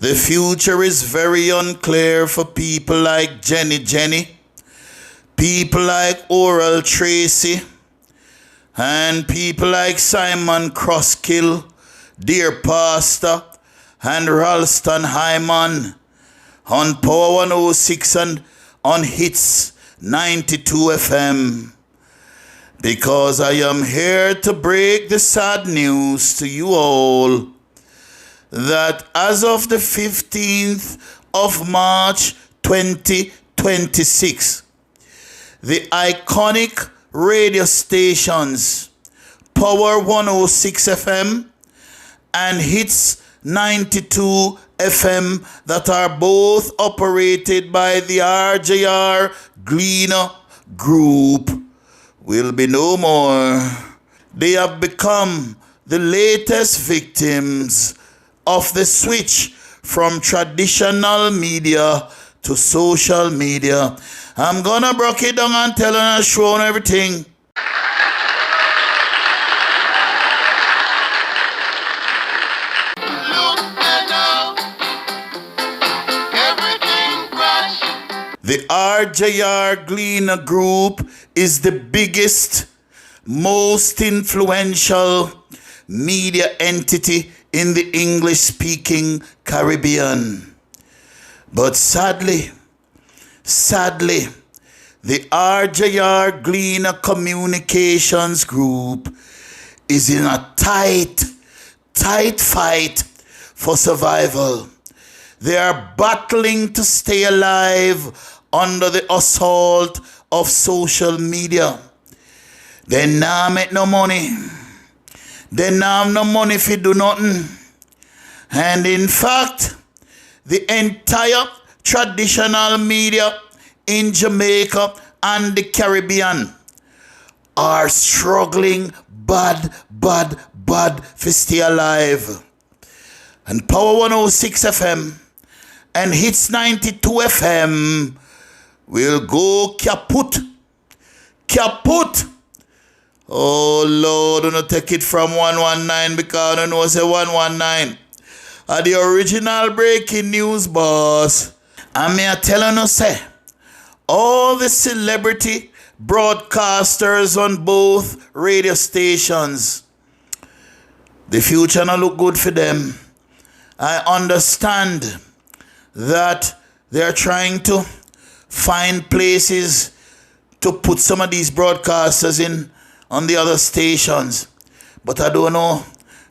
The future is very unclear for people like Jenny, people like Oral Tracy, and people like Simon Crosskill, Dear Pastor, and Ralston Hyman on Power 106 and on Hits 92 FM. Because I am here to break the sad news to you all that as of the 15th of March 2026, the iconic radio stations Power 106 FM and Hits 92 FM that are both operated by the RJR Gleaner group will be no more. They have become the latest victims of the switch from traditional media to social media. I'm gonna break it down and tell and show and everything. The RJR Gleaner group is the biggest, most influential media entity in the English-speaking Caribbean. But sadly, the RJR Gleaner Communications Group is in a tight fight for survival. They are battling to stay alive under the assault of social media. They now make no money. They now have no money if you do nothing. And in fact, the entire traditional media in Jamaica and the Caribbean are struggling bad to stay alive. And Power 106 FM and Hits 92 FM will go kaput. Oh Lord, don't take it from 119 because I know it's a 119. The original breaking news boss. And me a telling you say, all the celebrity broadcasters on both radio stations, the future not look good for them. I understand that they're trying to find places to put some of these broadcasters in on the other stations. But I don't know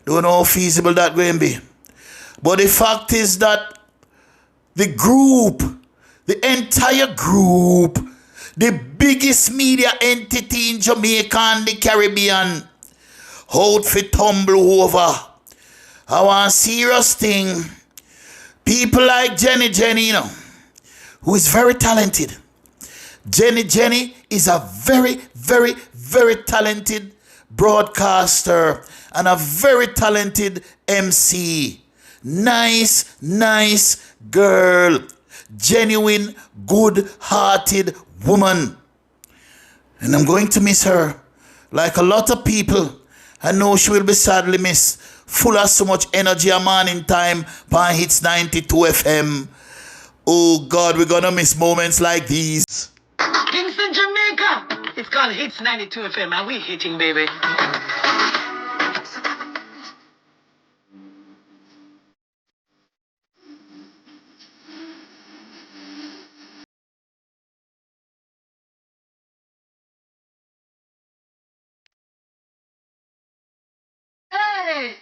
how feasible that going to be. But the fact is that the entire group, the biggest media entity in Jamaica and the Caribbean, out for tumble over. I want a serious thing. People like Jenny, you know, who is very talented. Jenny is a very talented broadcaster and a very talented MC. Nice girl. Genuine, good-hearted woman. And I'm going to miss her. Like a lot of people, I know she will be sadly missed. Full of so much energy a morning time by Hits 92 FM. Oh God, we're gonna miss moments like these. Kingston, Jamaica. It's called Hits 92 FM and we hitting, baby. Hey!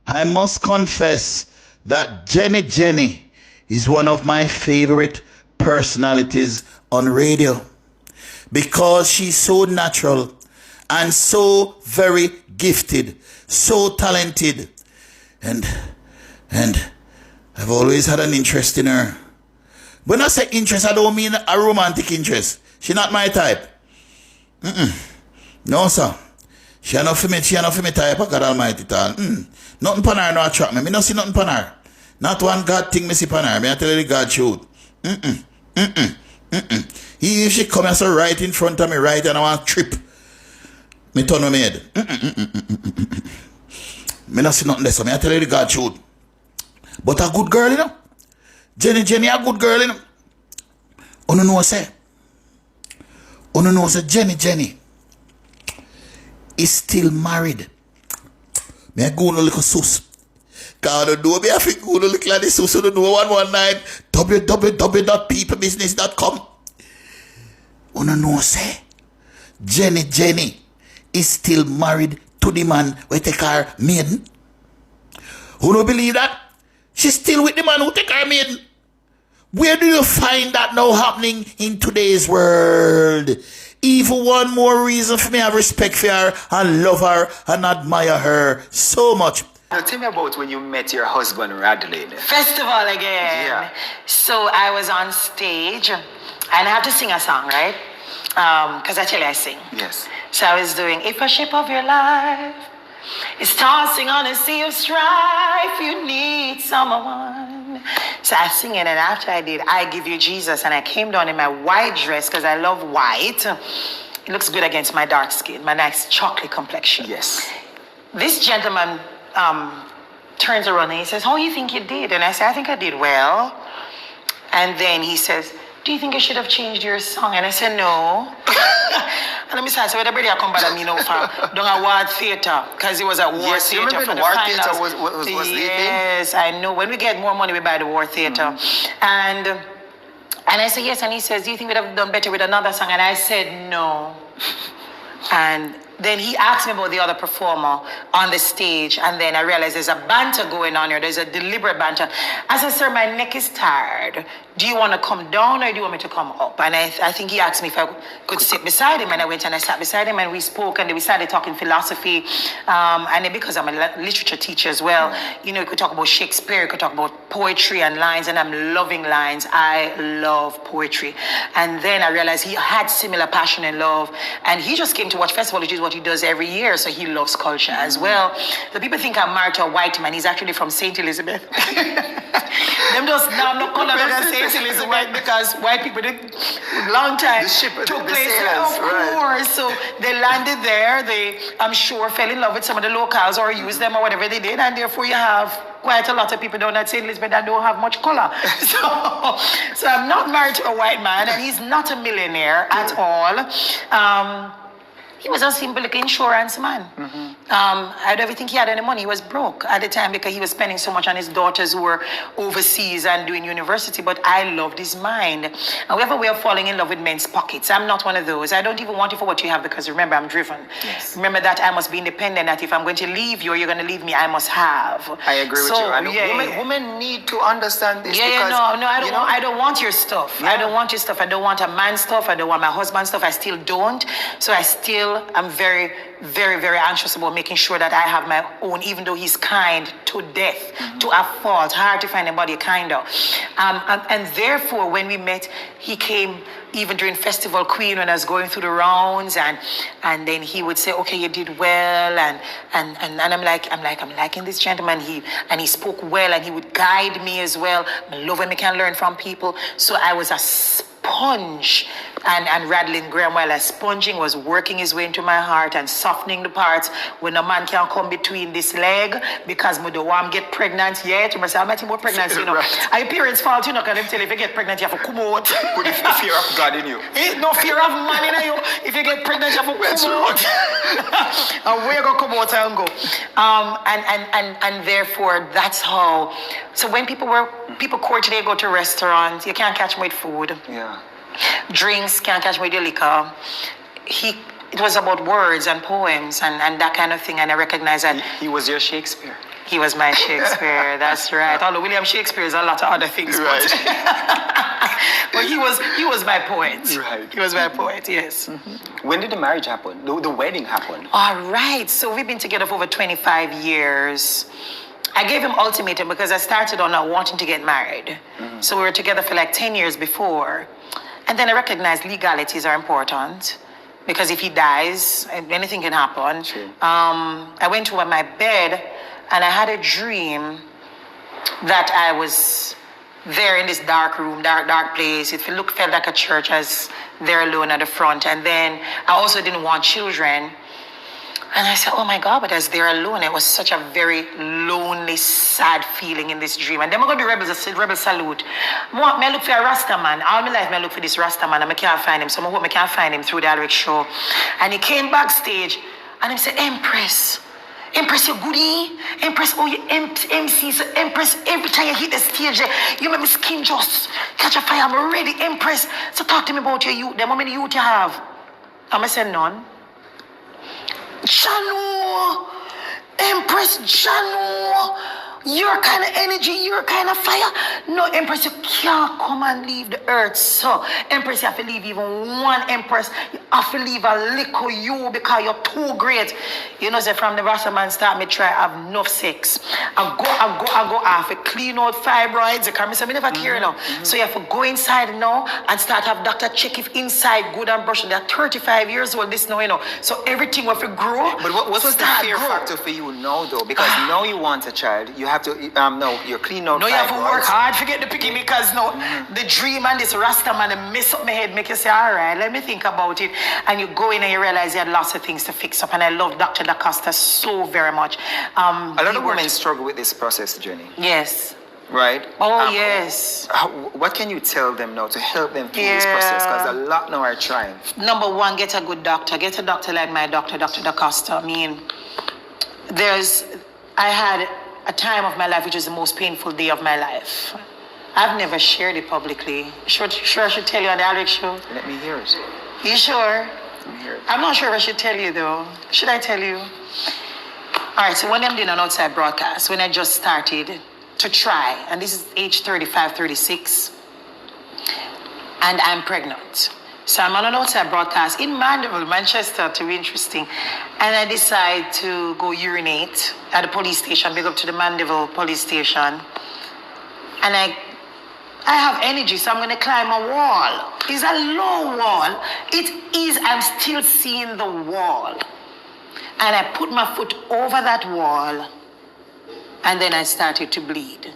I must confess that Jenny is one of my favorite personalities on radio because she's so natural and so very gifted, so talented, and I've always had an interest in her. When I say interest, I don't mean a romantic interest. She's not my type. No, sir. She not for me type of God Almighty tal. Nothing pan her no attract me. Me no see nothing pan her. Not one God thing me see pan her. Me I tell you the God truth. He if she come and say right in front of me, right, and I want to trip. Me turn on my head. Me not see nothing there, so me I tell you the God truth. But a good girl, you know. Jenny, a good girl, you know. Uno know say Jenny is still married. Me I go no little sus. Cause I don't know me I think go no little like this sus. I don't know 119 www.peoplebusiness.com. Uno know say Jenny is still married to the man who take her maiden. Who don't believe that? She's still with the man who take her maiden. Where do you find that now happening in today's world? Even one more reason for me to have respect for her and love her and admire her so much. Now tell me about when you met your husband, Radlin. Festival again. Yeah. So I was on stage and I have to sing a song, right? Because actually I sing. Yes. So I was doing, if a ship of your life is tossing on a sea of strife, you need someone. So I sing it, and after I did, I Give You Jesus, and I came down in my white dress because I love white. It looks good against my dark skin, my nice chocolate complexion. Yes. This gentleman turns around and he says, how do you think you did? And I say, I think I did well. And then he says, do you think you should have changed your song? And I said, no. And let me say, so everybody come back at me now for doing a war theater, because it was a war Yes, you theater remember for the war finals. theater was the thing? Yes, I know. When we get more money, we buy the war theater. And I said, yes. And he says, do you think we'd have done better with another song? And I said, no. And then he asked me about the other performer on the stage, and then I realized there's a banter going on here. There's a deliberate banter. I said, sir, my neck is tired. Do you want to come down or do you want me to come up? And I think he asked me if I could sit beside him, and I went and I sat beside him, and we spoke, and then we started talking philosophy. And then because I'm a literature teacher as well, you know, you could talk about Shakespeare, you could talk about poetry and lines, and I'm loving lines. I love poetry. And then I realized he had similar passion and love, and he just came to watch festival, which is what he does every year, so he loves culture as well. The people think I'm married to a white man. He's actually from St. Elizabeth. Them just now not color than St. Elizabeth because white people did long time The ship, took the place sailors, there, of right. course. So they landed there. They, I'm sure, fell in love with some of the locals or used them or whatever they did, and therefore you have quite a lot of people down at St. Elizabeth that don't have much color. So I'm not married to a white man, and he's not a millionaire at all. He was a simple like insurance man. I don't even think he had any money. He was broke at the time because he was spending so much on his daughters who were overseas and doing university. But I loved his mind. And we have a way of falling in love with men's pockets. I'm not one of those. I don't even want you for what you have because remember, I'm driven. Yes. Remember that I must be independent, that if I'm going to leave you or you're going to leave me, I must have. I agree with you. And yeah. women need to understand this. Yeah, because, no, I don't want your stuff. Yeah. I don't want your stuff. I don't want a man's stuff. I don't want my husband's stuff. I still don't. So I'm very, very, very anxious about making sure that I have my own, even though he's kind to death, to a fault. Hard to find anybody kinder. And therefore, when we met, he came even during Festival Queen when I was going through the rounds, and then he would say, okay, you did well, and I'm liking this gentleman. He spoke well, and he would guide me as well. I love when we can learn from people. So I was a sponge, and Radlin Graham, while sponging, was working his way into my heart and softening the parts when a man can come between this leg because I don't want to get pregnant yet. You must say, I'm not more pregnant, you know. Right. Your parents' fault, you know, because them tell you if you get pregnant, you have to come out. Put the fear of God in you. Ain't no fear of man in you. If you get pregnant, you have to come out. And where you go come out and go. And therefore, that's how. So when people court today, go to restaurants, you can't catch them with food. Yeah. Drinks, can't catch me with the liquor. It was about words and poems and that kind of thing, and I recognize that He was your Shakespeare. he was my Shakespeare. That's right. Although William Shakespeare is a lot of other things, Right. but he was my poet. Right. He was my poet. Yes. When did the marriage happen? The wedding happened? All right. So we've been together for over 25 years. I gave him ultimatum because I started on not wanting to get married. So we were together for like 10 years before. And then I recognized legalities are important because if he dies, anything can happen. True. I went to my bed and I had a dream that I was there in this dark room, dark place. It felt like a church as they're alone at the front. And then I also didn't want children. And I said, oh my God, but as they're alone, it was such a very lonely, sad feeling in this dream. And then I'm going to do rebel salute. I look for a Rasta man. All my life, I look for this Rasta man, and I can't find him. So I hope I can find him through the Alric show. And he came backstage, and he said, Empress, you goodie. Empress, oh, you MC. So Empress, every time you hit the stage, you make my skin just catch a fire. I'm ready, Empress. So talk to me about your youth. How many youth you have? And I said, none. Janu, Empress Janu, your kind of energy, your kind of fire. No, Empress, you can't come and leave the earth. So, Empress, you have to leave even one Empress. You have to leave a little you because you're too great. You know, say from the Rasta man start me try have enough sex. I have to clean out fibroids. You can't miss me never care now. So you have to go inside now and start have doctor check if inside good and brush. They're 35 years old this now, you know. So everything will grow. But what was the fear factor for you now though? Because now you want a child, you have to no, you're clean out. No, you have to work hard to get the picky because no, the dream and this Rasta man mess up my head, make you say, all right, let me think about it. And you go in and you realize you had lots of things to fix up. And I love Dr. DaCosta so very much. A lot of women struggle with this process journey. Yes. Right? Oh, yes. What can you tell them now to help them through this process? Because a lot now are trying. Number one, get a good doctor. Get a doctor like my doctor, Dr. DaCosta. I mean, I had a time of my life which was the most painful day of my life. I've never shared it publicly. Sure I should tell you on the Alric show? Let me hear it. You sure? Let me hear it. I'm not sure if I should tell you though. Should I tell you? All right, so when I'm doing an outside broadcast, when I just started to try, and this is age 35, 36, and I'm pregnant. So I'm on an outside broadcast in Mandeville, Manchester, to be interesting. And I decide to go urinate at the police station, big up to the Mandeville police station. And I have energy, so I'm going to climb a wall. It's a low wall. It is, I'm still seeing the wall. And I put my foot over that wall, and then I started to bleed.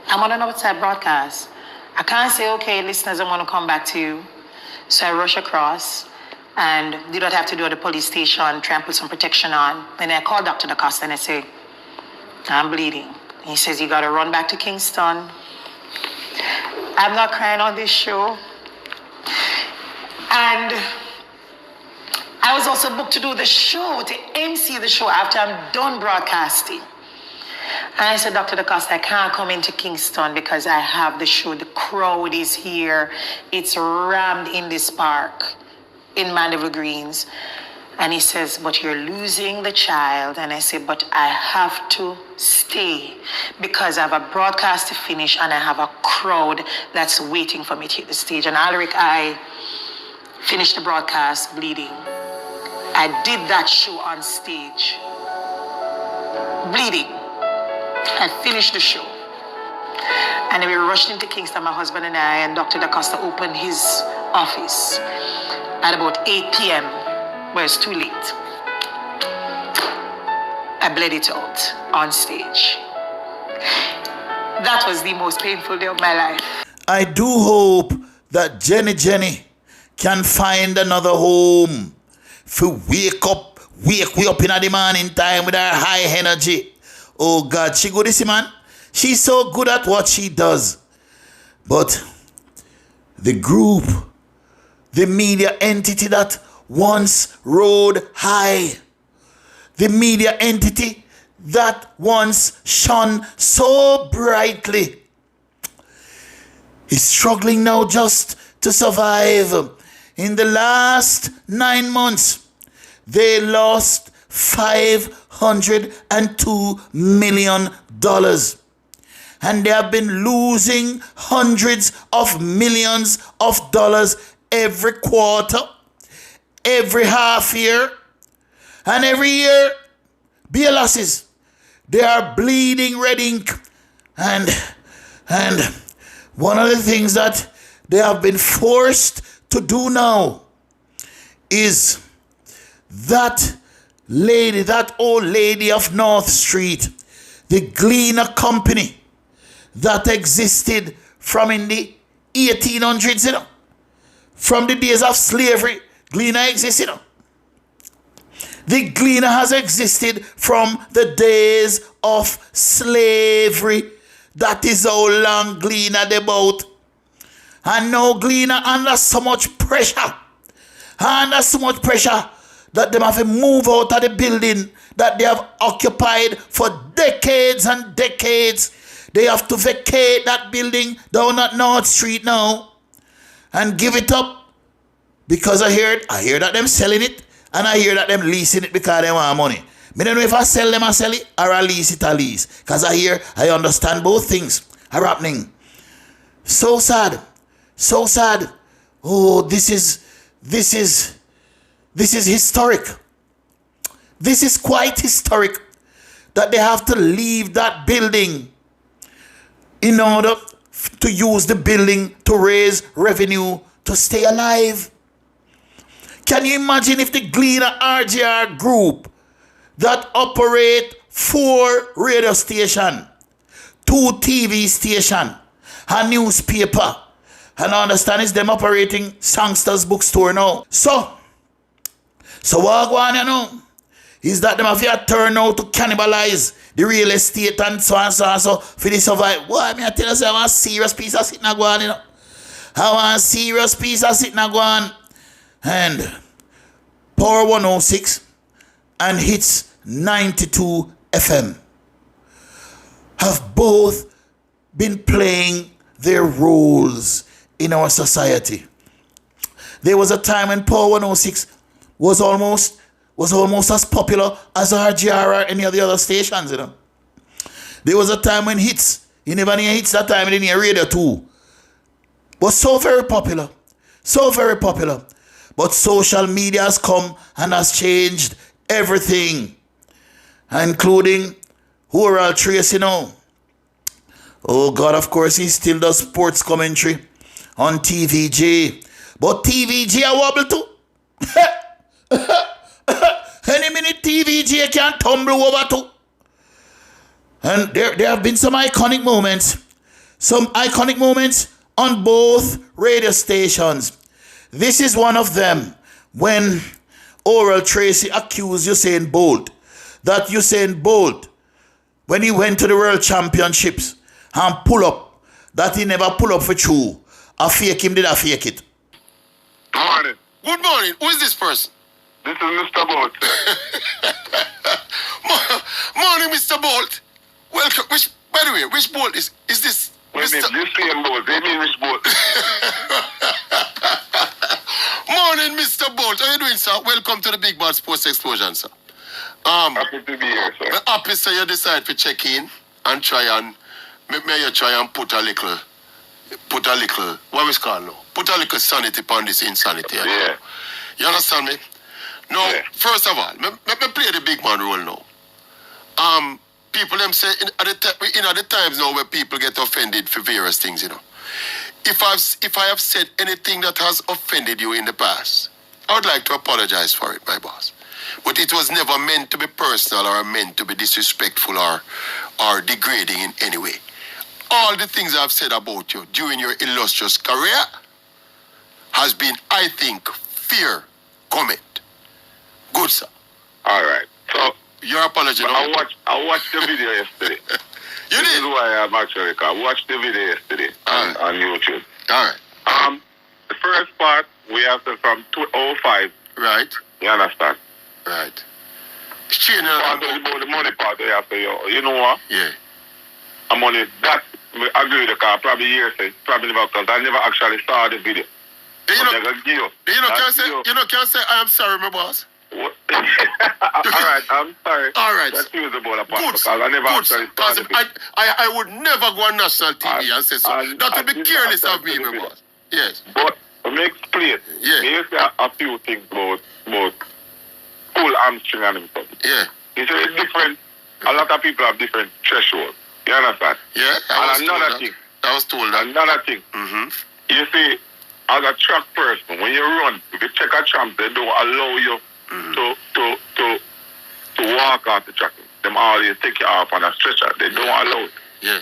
I'm on an outside broadcast. I can't say, okay, listeners, I want to come back to you. So I rush across and did what I have to do at the police station, try and put some protection on. And I called Dr. DaCosta and I say, I'm bleeding. He says, you got to run back to Kingston. I'm not crying on this show. And I was also booked to do the show, to MC the show after I'm done broadcasting. And I said, Dr. DaCosta, I can't come into Kingston because I have the show. The crowd is here. It's rammed in this park in Mandeville Greens. And he says, but you're losing the child. And I said, but I have to stay because I have a broadcast to finish and I have a crowd that's waiting for me to hit the stage. And Alric, I finished the broadcast bleeding. I did that show on stage, bleeding. I finished the show. And then we rushed into Kingston, my husband and I, and Dr. DaCosta opened his office at about 8 p.m. Well, it's too late. I bled it out on stage. That was the most painful day of my life. I do hope that Jenny can find another home for wake we up in the morning time with her high energy. Oh God, she good, this man. She's so good at what she does. But the group, the media entity that once rode high, the media entity that once shone so brightly, is struggling now just to survive. In the last 9 months, they lost $502 million. And they have been losing hundreds of millions of dollars every quarter, every half year, and every year. Beer losses. They are bleeding red ink. And one of the things that they have been forced to do now is that lady, that old lady of North Street, the Gleaner company, that existed from in the 1800s, you know. From the days of slavery, Gleaner exists, you know. The Gleaner has existed from the days of slavery. That is how long Gleaner about. And now Gleaner under so much pressure. Under so much pressure that they have to move out of the building that they have occupied for decades and decades. They have to vacate that building down at North Street now and give it up. Because I hear that them selling it, and I hear that them leasing it because they want money. I don't know if I sell them, I sell it, or I lease it, I lease. Because I understand both things are happening. So sad. So sad. Oh, this is historic. This is quite historic that they have to leave that building in order to use the building to raise revenue to stay alive. Can you imagine if the Gleaner RJR group that operate 4 radio stations, 2 TV stations, a newspaper, and I understand it's them operating Songsters bookstore now. So what going on, you know, is that them have to turn out to cannibalize the real estate and so on, so for the survive. Boy, I tell you, I want a serious piece of shit now go on, you know. I want a serious piece of shit now go on. And Power 106 and Hits 92 FM have both been playing their roles in our society. There was a time when Power 106 was almost as popular as RJR or any of the other stations, you know. There was a time when Hits, you never hear Hits that time, you didn't hear Radio 2. Was so very popular. So very popular. But social media has come and has changed everything. Including oral TRACY now. Oh God, of course, he still does sports commentary on TVJ. But TVJ a wobble too. Any minute TVJ can tumble over too. And there have been some iconic moments. Some iconic moments on both radio stations. This is one of them when oral TRACY accused Usain Bolt that Usain Bolt, when he went to the World Championships and pull up, that he never pull up for true. A fake him did a fake it. Morning. Good morning. Who is this person? This is Mr. Bolt. Morning, Mr. Bolt. Welcome. By the way, which Bolt is this? Wait a minute, this same Bolt. They mean which Bolt? Morning, Mr. Bolt. How are you doing, sir? Welcome to the Big Bad Sports Explosion, sir. Happy to be here, sir. I'm happy, sir, you decide to check in and try and put a little, what we call now? Put a little sanity upon this insanity. Yeah. You understand me? Now, Yeah. First of all, let me play the big man role now. People them say in the times now where people get offended for various things, you know. If I have said anything that has offended you in the past, I would like to apologize for it, my boss. But it was never meant to be personal or meant to be disrespectful or degrading in any way. All the things I've said about you during your illustrious career has been, I think, fair comment. Good, sir. All right. So, Your apology. No? I watched the video yesterday. You This did? is why I'm actually, I watched the video yesterday on YouTube. All right. The first part, we have to from 205. Right. You understand? Right. Shane, Part about the money part, we have to, you know what? yeah. I'm on it. That, I agree with the car, probably years, probably never, because I never actually saw the video. You But know, I got give. can say I am sorry, my boss. What? All right, I'm sorry. All right. That's usable apart Good. because I never actually saw Because the video. I would never go on national TV and say so. That would be didn't careless of actually me, see the my video. boss. Yes. But let me explain. Yeah. Here's a few things about full hamstring and everything. Yeah. It's very different. A lot of people have different thresholds. You understand? Yeah. And another thing. I was told that. Another thing. Mm-hmm. You see, as a track person, when you run, if you check a champ, they don't allow you to walk off the track. Them always take you off on a stretcher. They don't allow it. Yeah.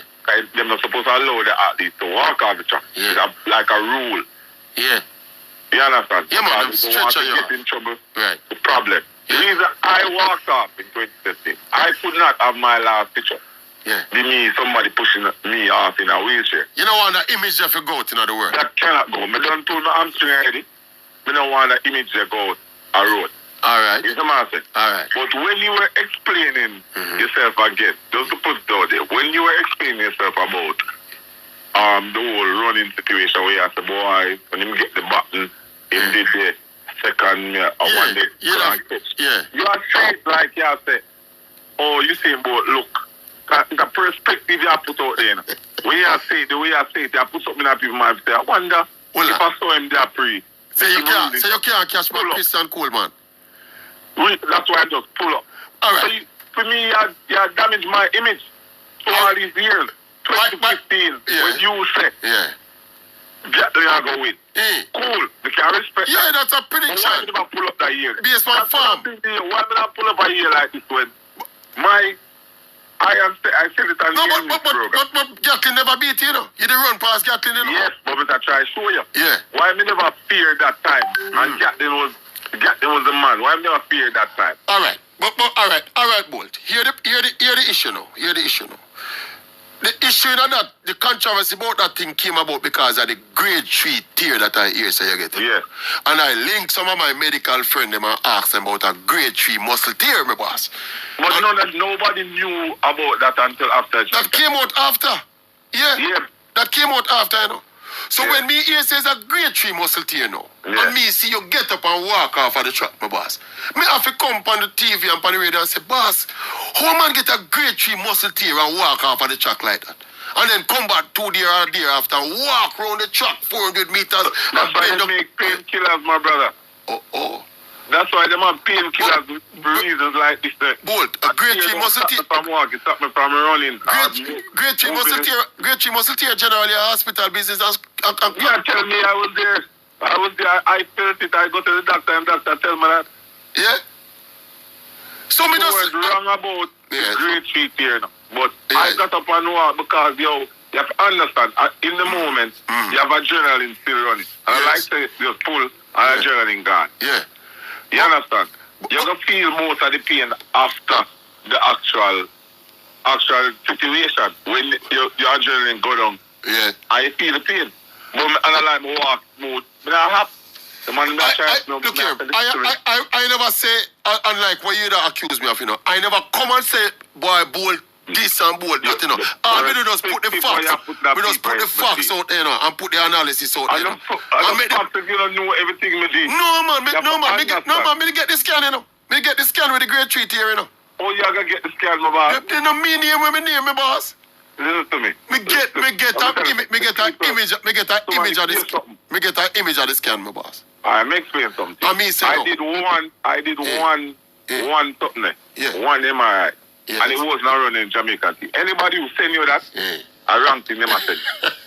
They're not supposed to allow the athletes to walk off the track. Yeah. It's like a rule. Yeah. You understand? Yeah, man, Because them they want to stretcher you get in trouble. Right. The problem. The reason I walked off in 2013, I could not have my last picture. Yeah. Be me, somebody pushing me off in a wheelchair. You don't want that image of you go out in other words. That cannot go. I don't pull my hamstring already. I don't want that image to go out a road. All right. You know what I'm saying? All right. But when you were explaining yourself again, just to put it out there, when you were explaining yourself about the whole running situation where you say, boy, when you get the button, he did the second one day. Yeah. You are saying like you say, oh, you saying about look, the perspective you put out there. When you say the way you say it, you put something in people's mind. I wonder if I saw him there pre. So you can't catch my Christian Coleman. That's why I just pull up. All right. So for me, you damaged my image for all these years. 2015, when you said, get the I go with. Cool. They can respect. Yeah, that's a prediction. Why did I pull up that year? Based on farm. Why did I pull up a year like this when I said it on the program. But Gatlin never beat you know. You didn't run past Gatlin, you know. Yes, but I try to show you. Yeah. Why me never feared that time? And Gatlin was the man. Why me never feared that time? All right. But all right, Bolt. Hear the issue now. The issue in that, the controversy about that thing came about because of the grade 3 tear that I hear say you get it. Yeah. And I linked some of my medical friends them and asked them about a grade 3 muscle tear, my boss. But nobody knew about that until after. That came out after. Yeah. That came out after, you know. So when me hear says a grade 3 muscle tear now, and me see you get up and walk off of the track, my boss, me have to come on the TV and on the radio and say, boss, how man get a grade 3 muscle tear and walk off of the track like that? And then come back 2 days or day after and walk around the track 400 meters. That's why they make painkillers, my brother. Oh. That's why they have painkillers for reasons like this. Bolt, a grade 3 muscle tear. Stop me from walking, stop me from running. Grade 3 muscle tear generally a hospital business and yeah, tell me I was there. I felt it. I go to the doctor and doctor tell me that. Yeah? So me was wrong about grade 3 tear now. But I got up and walk because, you have to understand, in the moment, you have adrenaline still running. And I like to just pull and adrenaline gone. Yeah. You understand? You're going to feel most of the pain after the actual situation. When your adrenaline go down, I feel the pain. But I like walk smooth. But I have the man look here, I never say, unlike what you accuse me of, you know, I never come and say, boy, Bolt, this and Bolt, that, you know. We just put the facts. We just put the facts out there, you know, and put the analysis out there. You don't know everything me do. No, man, me get the scan, you know. Me get the scan with the grade 3 here, you know. Oh, you gotta get the scan, my boss. You know me name when me name, my boss. Listen to me. Me get an image of the scan, my boss. I may explain something. I did one something. One MRI. Yes. And it was not running in Jamaica. Anybody who send you that, I ranked in them and said,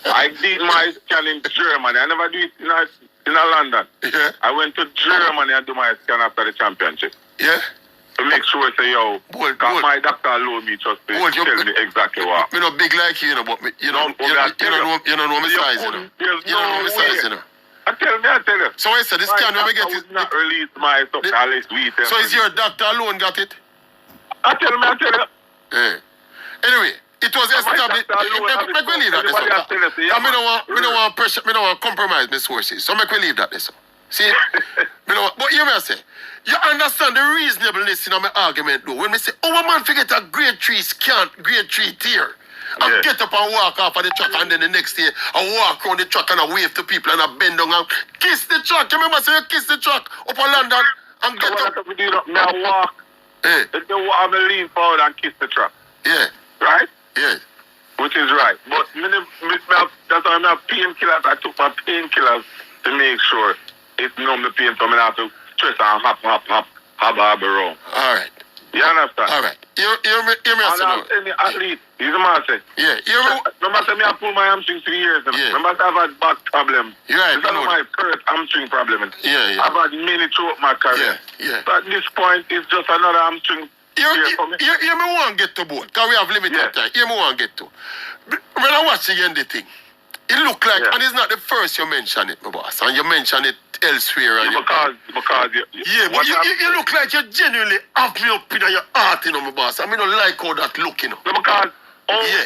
I did my scan in Germany. I never do it in London. Yeah. I went to Germany and do my scan after the championship. Yeah. To make sure I say, my doctor allowed me just to tell me exactly what. Me not big like you know, but you don't know my size, you know. You don't know my size, you know. I tell you. So I said, the scan when we get it. Not release my stuff unless we tell. So is your doctor alone got it? I tell you. Yeah. Anyway, it was established. Make we leave that this. I don't want pressure. I don't want compromise my sources. So make we leave that this. See, but you may say, you understand the reasonableness in my argument though. When we say, a man forget a grade 3 scan, grade 3 tear, and get up and walk off of the truck, and then the next day I walk around the truck and I wave to people and I bend down and kiss the truck. You remember say you kiss the truck up on London and get up. Now walk. If you want to lean forward and kiss the truck. Yeah. Right? Yeah. Which is right. But that's why I have painkillers. I took my painkillers to make sure it's numb the pain, so I have to stress and hop around. All right. You understand? All right. Hear me at least, he's a man say. Yeah. Remember say I pulled my hamstring 3 years. Yeah. Remember I've had back problem. Right. This is my first hamstring problem. Yeah. I've had many throughout my career. Yeah. So at this point, it's just another hamstring Here me want to get to both, because we have limited time. Here me want to get to. When I watch again the thing, it look like, and it's not the first you mention it, my boss, and you mention it elsewhere. And because but you look like you genuinely have me up in your heart, my boss. I mean, I don't like how that look, No, because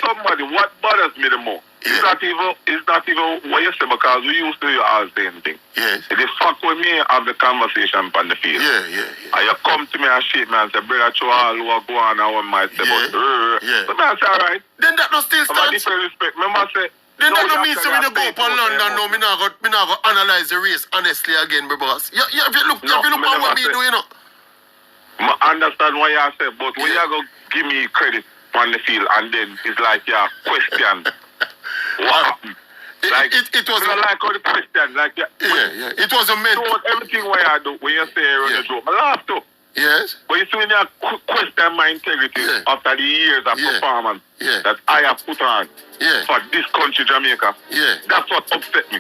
somebody, what bothers me the most, it's not even what you say, because we used to do all the same thing. Yes. It is fuck with me have the conversation on the field. Yeah. And you come to me and shake me and say, brother, show all who are going on, I might say, but so I say, all right. Then that no still I'm a stands. different respect. Remember, I say, Then that don't mean so when you go up on London now, me not go analyze the race honestly again, my boss. If you look at what me do, you know. I understand what you say, but when you go give me credit on the field and then it's like you question what happened. Like, it was like all the question, like it was a mental. Everything what you do when you say you're on the joke, I laugh too. Yes. But you see when you question my integrity after the years of performance that I have put on for this country, Jamaica, that's what upset me.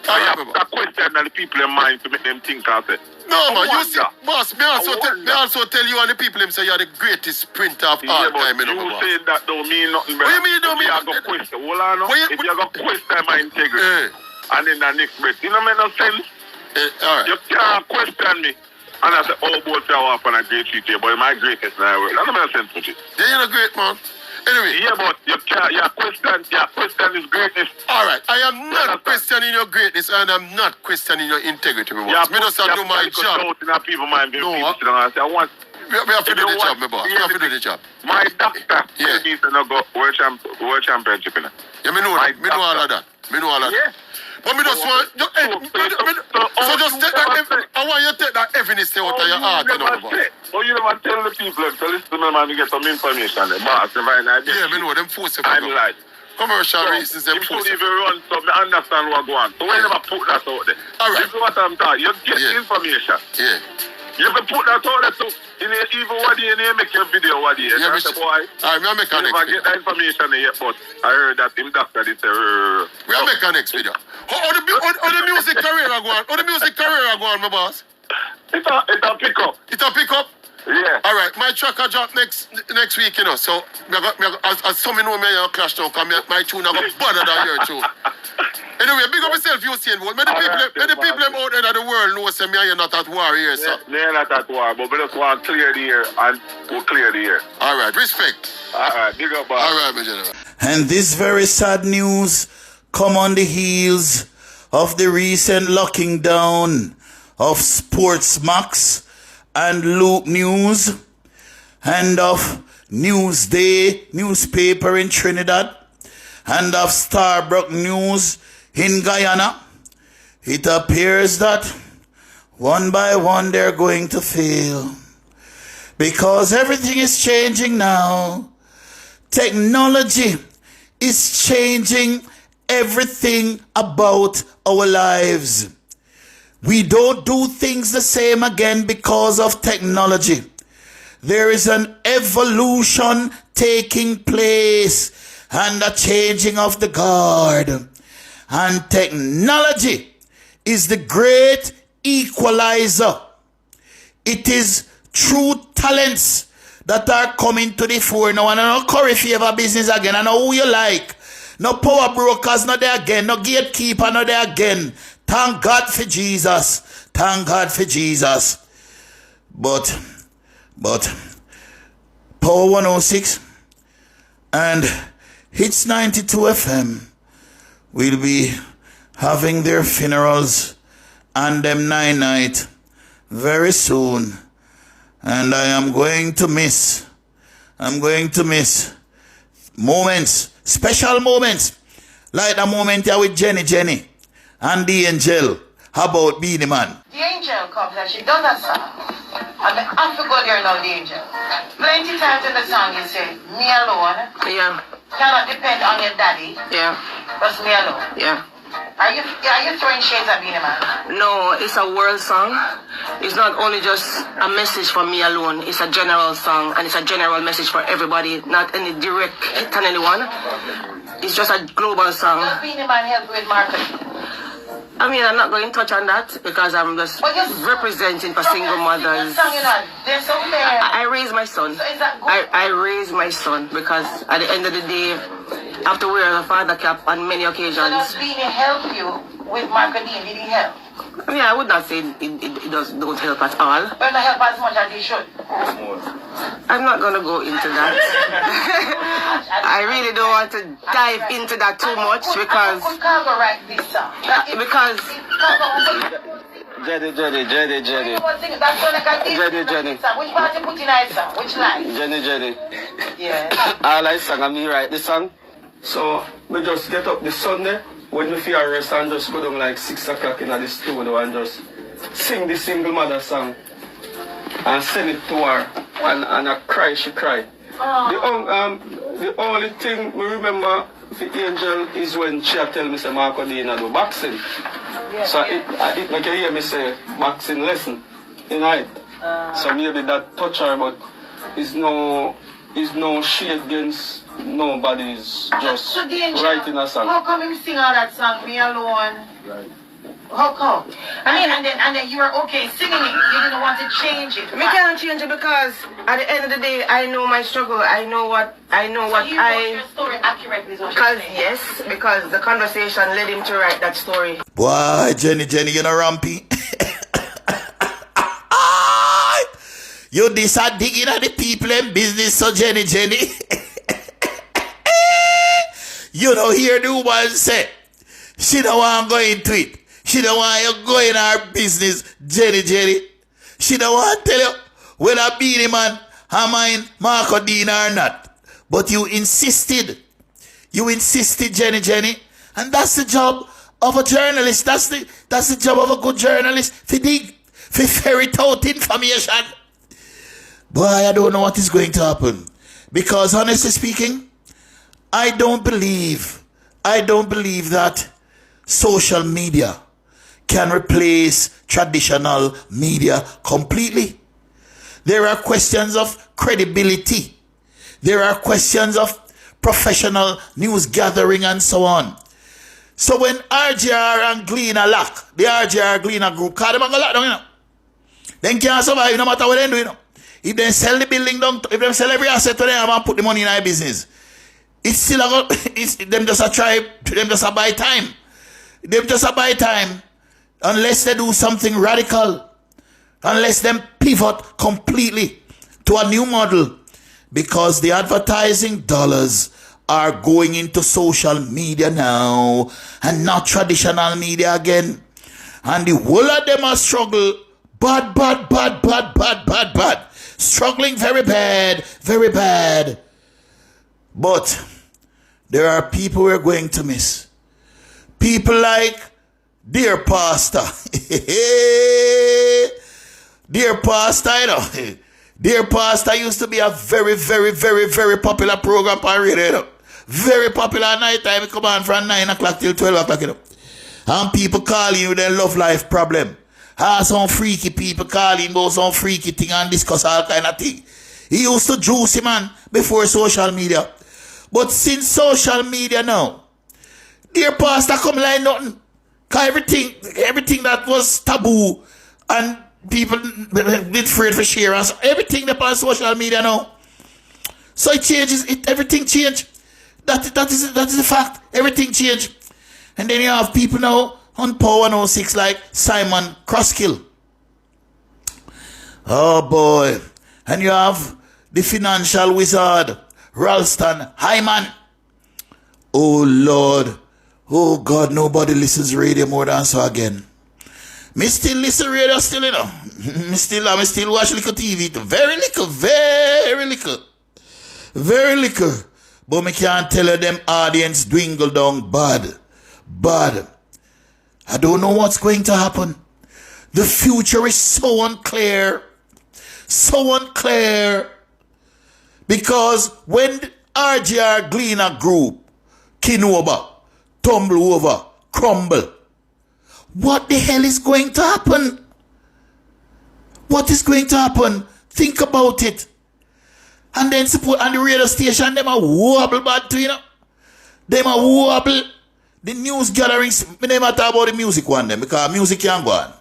I have that question that the people in mind to make them think and say, no, man, you see, boss, me also tell you and the people them say you're the greatest sprinter of all time. You saying that don't mean nothing, brother. What do you mean don't mean nothing? If you question, hold on, if you go question my integrity, and then the next breath, you know make no sense? All right. You can't question me. And I said, oh, both you off on a great treat here, but my greatest now. That don't make sense with you. Then you're not great, man. Anyway. Yeah, but your question is greatness. All right. I am not questioning your greatness, and I'm not questioning your integrity, my boss. Me just have to do my job. People mind no, I want to do the job, my boss. We have to do the job. My doctor told me to go world championship. Yeah, me know that. Me know all of that. Yeah. But me just want, so just take that, I want you to take that evidence out of your heart, you know, boss. You never tell the people, so listen to me, man, to get some information. Boss, yeah, me know, them force it. I'm like, commercial reasons, them force it. If you run, so I understand what's going on. So we never put that out there. All right. This is what I'm talking. You get information. Yeah. You can put that out there too. Even what do you make your video, what do you? Yeah, boy. All right, we make our next video. I get that information yet, but I heard that him doctor did say, we will make our next video. How the music career go on? How the music career go on, my boss? It'll pick up. It'll pick up? Yeah. All right, my track will drop next week, you know. So, as some know me, I clash down, because my tune will go better than your tune. Anyway, big up yourself, you saying, well, many people out there in the world know say me and you're not at war here, sir. They're not at war, but we just want to clear the air and we'll clear the air. All right, respect. All right, big up, boss. All right, my general. And this very sad news come on the heels of the recent locking down of Sportsmax and Loop News and of Newsday newspaper in Trinidad and of Starbrook News in Guyana. It appears that one by one they're going to fail because everything is changing now. Technology is changing everything about our lives. We don't do things the same again because of technology. There is an evolution taking place and a changing of the guard. And technology is the great equalizer. It is true talents that are coming to the fore now. And I know curry favor business again. I know who you like. No power brokers, not there again. No gatekeeper, not there again. Thank God for Jesus. Thank God for Jesus. But Power 106 and Hits 92 FM will be having their funerals and them night very soon. And I am going to miss moments, special moments, like the moment here with Jenny and the angel. How about Beanie Man? The angel comes and she does that song. And I have to go there now, the angel. Plenty times in the song you say, me alone. Yeah. Cannot depend on your daddy. Yeah. Just me alone. Yeah. Are you throwing shades at Beanie Man? No, it's a world song. It's not only just a message for me alone. It's a general song and it's a general message for everybody. Not any direct hit on anyone. It's just a global song. Does Beanie Man help with marketing? I mean, I'm not going to touch on that because I'm just representing for single mothers. I raise my son. I raise my son because at the end of the day, I have to wear a father cap on many occasions. So does Beanie help you with marketing? Did he help? I mean, I would not say it don't help at all. But not help as much as he should. I'm not going to go into that. I really don't want to dive into that too much because... Because... Jenny. Which part you put in I song? Which line? Jenny. Yeah. All I sang and me write the song. So, we just get up this Sunday, when we feel rest and just go down like 6 o'clock in the studio and just sing the single mother song and send it to her and I cry, she cry. The only thing we remember the angel is when she tell me say Marco Dina do boxing. So it like you hear me say boxing lesson tonight. So maybe that touch her, but it's no shade against nobody's just writing a song. How come you sing all that song, me alone? Right. How come? And then you were okay singing it. You didn't want to change it. We can't change it because at the end of the day, I know my struggle. I know what so you wrote your story accurately. Because the conversation led him to write that story. Boy, Jenny, you know rampy. You this are digging at the people in business, so Jenny. You know, hear the woman say, she don't want to go into it. She don't want you go in her business, Jenny. She don't want to tell you whether Beanie Man or mine Marco Dina or not. But you insisted. Jenny. And that's the job of a journalist. That's the job of a good journalist. For ferret out information. Boy, I don't know what is going to happen. Because honestly speaking, I don't believe that social media can replace traditional media completely. There are questions of credibility. There are questions of professional news gathering and so on. So when RJR and Gleaner lock, the RJR Gleaner group, call them and go lock down, you know. They can't survive no matter what they do, you know. If they sell the building down, if they sell every asset to them and put the money in their business, it's still them just a try, them just a buy time. Them just a buy time. Unless they do something radical. Unless them pivot completely to a new model. Because the advertising dollars are going into social media now and not traditional media again. And the whole of them are struggle bad. Struggling very bad. But there are people we're going to miss. People like Dear Pastor. Dear Pastor, you know. Dear Pastor used to be a very popular program on radio, you know. Very popular at night time. It come on from 9 o'clock till 12 o'clock, you know. And people calling you their love life problem. Some freaky people calling about some freaky thing and discuss all kind of thing. He used to juice him, man, before social media. But since social media now, Dear Pastor come like nothing. Cause everything that was taboo and people did afraid for share and so everything that on social media now. So it changes, everything changed. That is the fact. Everything changed. And then you have people now on Power 106 like Simon Crosskill. Oh boy. And you have the financial wizard, Ralston Hyman. Oh Lord. Oh God, nobody listens radio more than so again. Me still listen radio still, you know. me still watch little TV. Very little. But me can't tell you them audience dwindle down bad. I don't know what's going to happen. The future is so unclear. Because when the RJR Gleaner group Kinoba, tumble over, crumble, what the hell is going to happen? What is going to happen? Think about it. And then support on the radio station, them a wobble bad too, you know. Them a wobble. The news gatherings, we never talk about the music one then, because music can go on.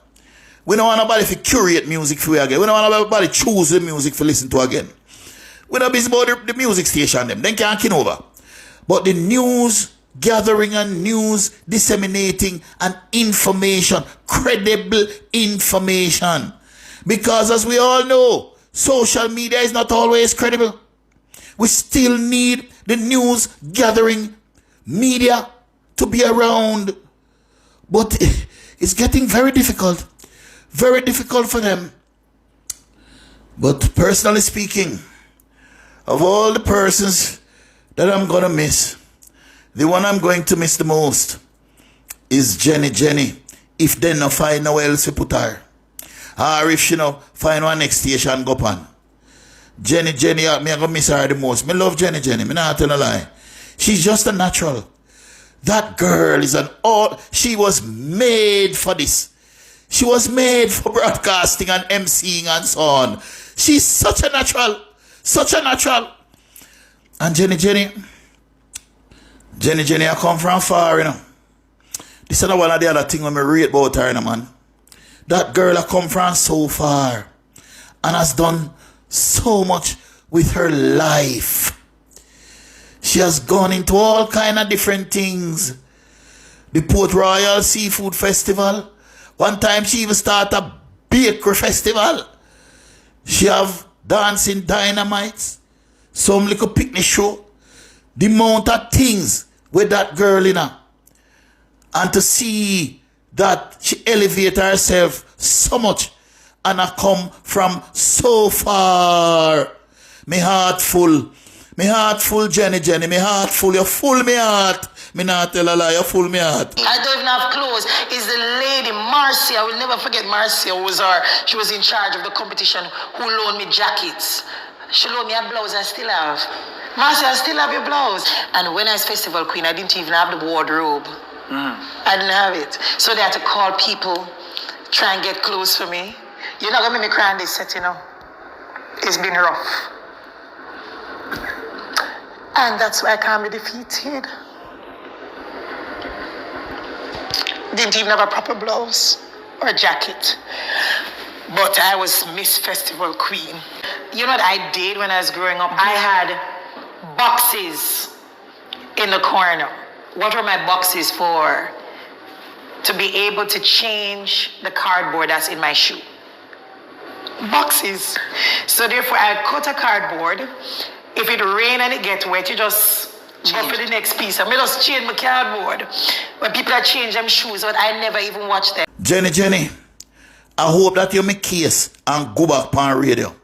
We don't want nobody to curate music for you again. We don't want nobody to choose the music to listen to again. We're not busy about the music station them. They can't kin over. But the news gathering and news disseminating and information, credible information. Because as we all know, social media is not always credible. We still need the news gathering media to be around. But it's getting very difficult. Very difficult for them. But personally speaking, of all the persons that I'm going to miss, the one I'm going to miss the most is Jenny. If they no find nowhere else to put her. Or if she no find one next station go pan. Jenny, me I going to miss her the most. Me love Jenny. Me not tell a lie. She's just a natural. That girl is she was made for this. She was made for broadcasting and emceeing and so on. She's such a natural. Such a natural. And Jenny, I come from far, you know. This is one of the other things when I read about her, you know, man. That girl I come from so far and has done so much with her life. She has gone into all kind of different things. The Port Royal Seafood Festival. One time she even started a bakery festival. She have dancing dynamites. Some little picnic show. The amount of things with that girl in her. And to see that she elevate herself so much. And I come from so far. Me heart full. Me heart full, Jenny. Me heart full. You full me heart. Me not tell a lie. You full me heart. I don't even have clothes. It's the lady, Marcia. I will never forget Marcia. She was in charge of the competition who loaned me jackets. She loaned me a blouse I still have. Marcia, I still have your blouse. And when I was festival queen, I didn't even have the wardrobe. I didn't have it. So they had to call people, try and get clothes for me. You're not going to make me cry on this set, you know. It's been rough. And that's why I can't be defeated. Didn't even have a proper blouse or a jacket. But I was Miss Festival Queen. You know what I did when I was growing up? I had boxes in the corner. What were my boxes for? To be able to change the cardboard that's in my shoe. Boxes. So therefore, I cut a cardboard. If it rain and it get wet, you just go for the next piece. I just change my cardboard. When people are changing them shoes, but I never even watch them. Jenny, I hope that you make case and go back on radio.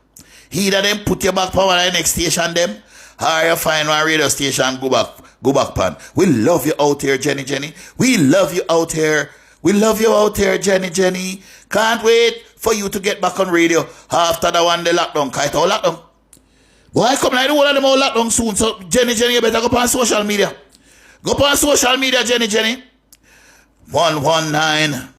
Either them put you back on the next station them, or you find one radio station and go back pan. We love you out here, Jenny. We love you out here. We love you out here, Jenny. Can't wait for you to get back on radio after the one day lockdown. Kite all lockdown. Why come like the whole of them all lockdown soon? So Jenny, you better go on social media. Go on social media, Jenny. 119.